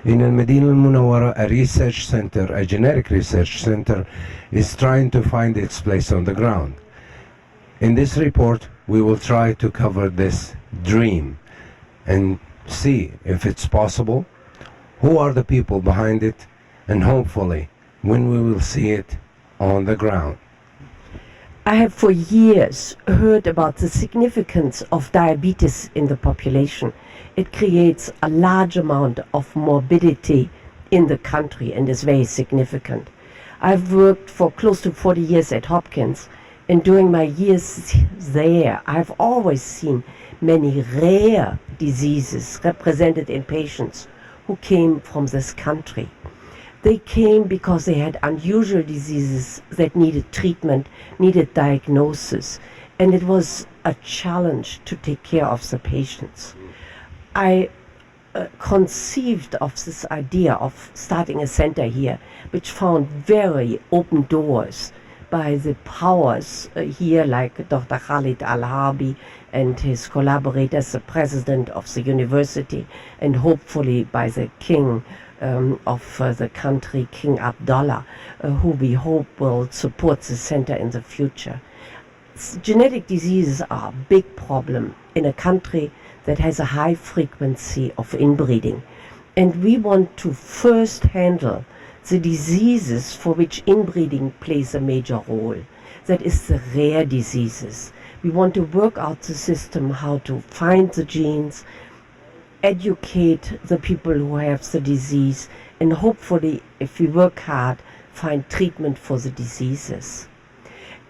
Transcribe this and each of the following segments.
In المدينة المنورة, a research center, a genetic research center, is trying to find its place on the ground. In this report, we will try to cover this dream and see if it's possible, who are the people behind it, and hopefully when we will see it on the ground. I have for years heard about the significance of diabetes in the population. It creates a large amount of morbidity in the country and is very significant. I've worked for close to 40 years at Hopkins, and during my years there, I've always seen many rare diseases represented in patients who came from this country. They came because they had unusual diseases that needed treatment, needed diagnosis, and it was a challenge to take care of the patients. I conceived of this idea of starting a center here, which found very open doors by the powers here, like Dr. Khalid Al-Harbi and his collaborators, the president of the university, and hopefully by the king of the country, King Abdullah, who we hope will support the center in the future. Genetic diseases are a big problem in a country that has a high frequency of inbreeding. And we want to first handle the diseases for which inbreeding plays a major role. That is the rare diseases. We want to work out the system how to find the genes, educate the people who have the disease, and hopefully, if we work hard, find treatment for the diseases.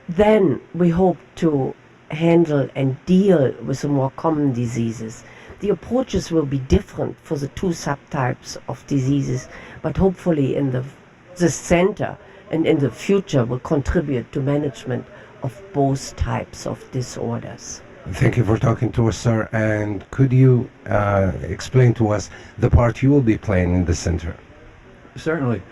Then we hope to handle and deal with the more common diseases. The approaches will be different for the two subtypes of diseases, but hopefully in the center and in the future will contribute to management of both types of disorders. Thank you for talking to us, sir. And could you explain to us the part you will be playing in the center? Certainly.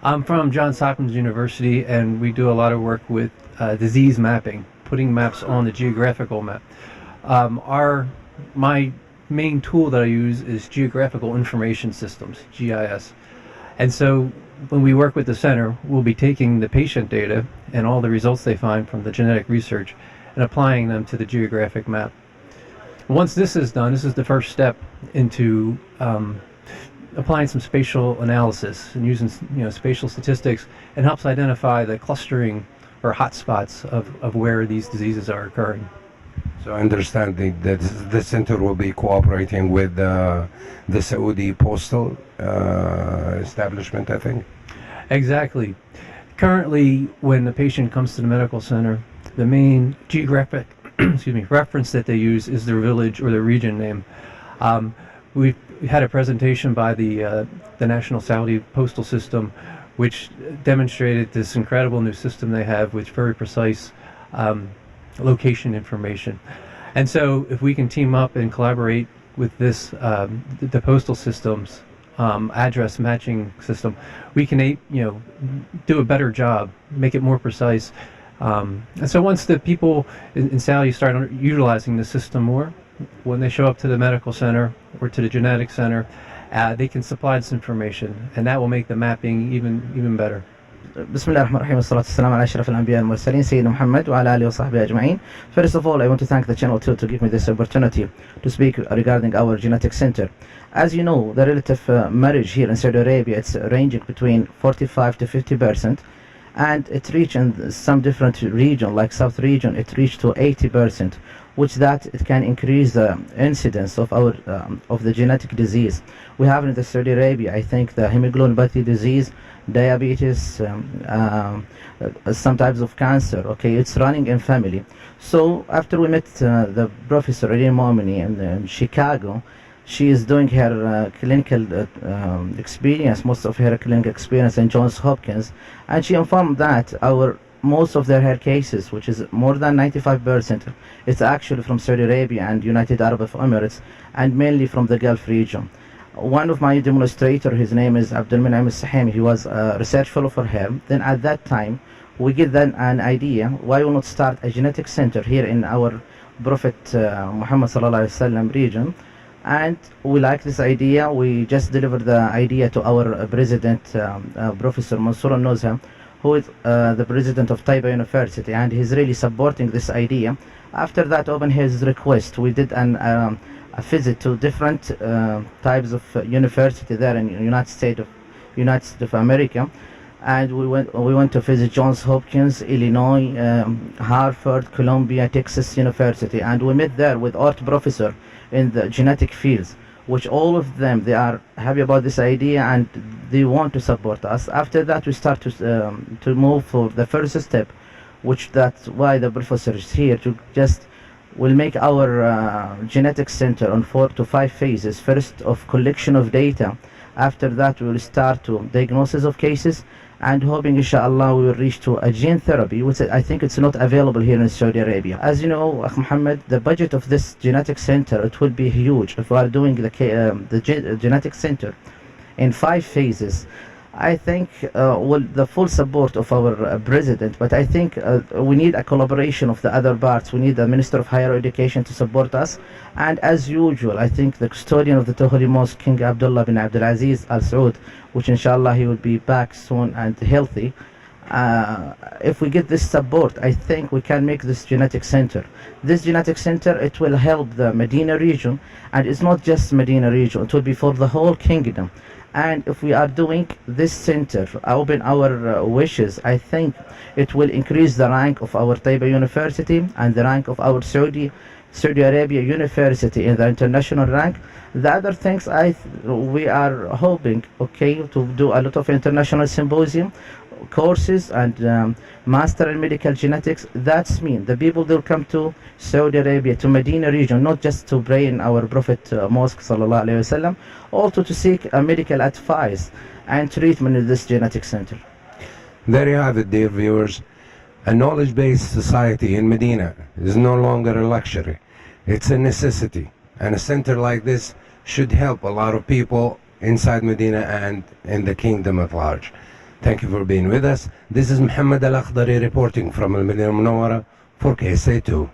I'm from Johns Hopkins University, and we do a lot of work with disease mapping, putting maps on the geographical map. My main tool that I use is Geographical Information Systems, GIS. And so when we work with the center, we'll be taking the patient data and all the results they find from the genetic research and applying them to the geographic map. Once this is done, this is the first step into applying some spatial analysis and using spatial statistics, and helps identify the clustering or hotspots of where these diseases are occurring. So understanding that the center will be cooperating with the Saudi postal establishment, I think. Exactly. Currently, when the patient comes to the medical center, the main geographic reference that they use is their village or their region name. We had a presentation by the National Saudi Postal System, which demonstrated this incredible new system they have with very precise location information. And so if we can team up and collaborate with this, the postal system's address matching system, we can do a better job, make it more precise. And so once the people in Saudi start utilizing the system more, when they show up to the medical center or to the genetic center, they can supply this information, and that will make the mapping even better. بسم الله الرحمن الرحيم والصلاة والسلام على أشرف الأنبياء والمرسلين سيدنا محمد وعلى آله وصحبه أجمعين. First of all, I want to thank the channel too to give me this opportunity to speak regarding our genetic center. As you know, the relative marriage here in Saudi Arabia, it's ranging between 45 to 50%, and it reached in some different region, like South region, it reached to 80%, which that it can increase the incidence of our of the genetic disease. We have in the Saudi Arabia, I think, the hemoglobinopathy disease, diabetes, some types of cancer. Okay, it's running in family. So after we met the professor Irene Momini in Chicago, she is doing her clinical experience, most of her clinical experience in Johns Hopkins, and she informed that most of her cases, which is more than 95%, it's actually from Saudi Arabia and United Arab Emirates, and mainly from the Gulf region. One of my demonstrator, his name is Abdul Min'am al-Sahimi, he was a research fellow for her. Then at that time, we get then an idea, why we not start a genetic center here in our Prophet Muhammad sallallahu alaihi wasallam region, And we like this idea. We just delivered the idea to our president, Professor Mansour knows him, who is the president of Taiba University, and he's really supporting this idea. After that, upon his request, we did a visit to different types of university there in United States of America, and we went to visit Johns Hopkins, Illinois, Harvard, Columbia, Texas University, and we met there with art professor in the genetic fields, which all of them, they are happy about this idea and they want to support us. After that, we start to move for the first step, which that's why the professor is here, to just will make our genetic center on 4 to 5 phases. First, of collection of data. After that, we will start to diagnosis of cases, and hoping inshallah we will reach to a gene therapy, which I think it's not available here in Saudi Arabia. As you know, Akh Muhammad, the budget of this genetic center, it will be huge if we are doing the genetic center in 5 phases. I think with the full support of our president, but I think we need a collaboration of the other parts. We need the Minister of Higher Education to support us, and as usual, I think the custodian of the Holy Mosque, King Abdullah bin Abdul Aziz Al Saud, which inshallah he will be back soon and healthy. If we get this support, I think we can make this genetic center. This genetic center, it will help the Medina region, and it's not just Medina region, it will be for the whole kingdom. And if we are doing this center, open our wishes, I think it will increase the rank of our Taiba University and the rank of our Saudi Arabia University in the international rank. The other things we are hoping, okay, to do a lot of international symposium courses and master in medical genetics. That's mean the people will come to Saudi Arabia, to Medina region, not just to pray in our Prophet Mosque sallallahu alaihi wasallam, also to seek medical advice and treatment in this genetic center. There you have it, dear viewers. A knowledge-based society in Medina is no longer a luxury. It's a necessity. And a center like this should help a lot of people inside Medina and in the kingdom at large. Thank you for being with us. This is Muhammad Al-Akhdari reporting from Al-Munawara for KSA2.